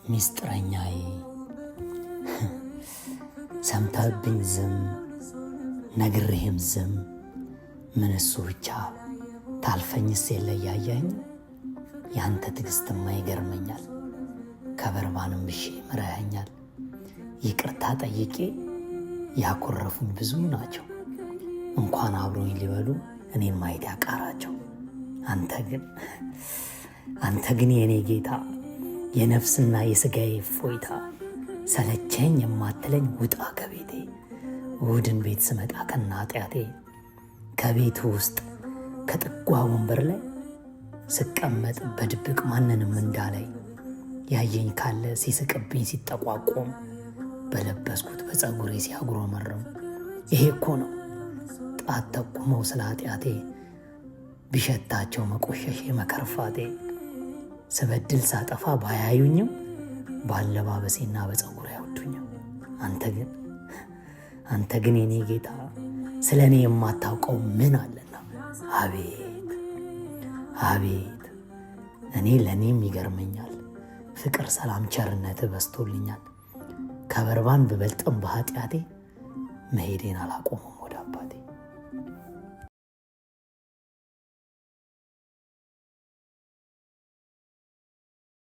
ሚስጥረኛዬ ሰምተህብኝ ዝም ነግሬህም ዝም ምን እሱ ብቻ ታልፈኝስ የለ እያየኸኝ ያንተ ትዕግስትማ ይገርመኛል። ከበርባንም ብሼ ምረኸኛል። ይቅርታ ጠይቄ ያኮረፉኝ ብዙ ናቸው። እንኳን አብሮኝ ሊበሉ እኔን ማየት ያቃራቸው። አንተ ግን የእኔ ጌታ የነፍስና የሥጋዬ እፎይታ ሰለቸኝ የማትለኝ ውጣ ከቤቴ። እሑድን ቤት ስመጣ ከነ ኃጢአቴ ከቤቱ ውስጥ ከጥጓ ወንበር ላይ ስቀመጥ በድብቅ ማንንም እንዳላይ ያየኝ ካለ ሲስቅብኝ ሲጠቋቆም በለበስኩት በፀጉሬ ሲያጉረመርም ይሄ እኮ ነው ጣት ጠቁመው ስለ ኃጢአቴ ቢሸታቸው መቆሸሼ መከርፋቴ። ስበድል ሳጠፋ ባያዩኝም ባለባበሴና በፀጉሬ አይወዱኝም። አንተ ግን የኔ ጌታ ስለ እኔ የማታውቀው ምን አለና? አቤት እኔ ለእኔም ይገርመኛል። ፍቅር፣ ሰላም፣ ቸርነት በስቶልኛል። ከበርባን ብበልጥም በኃጢአቴ መሄዴን አላቆሙም።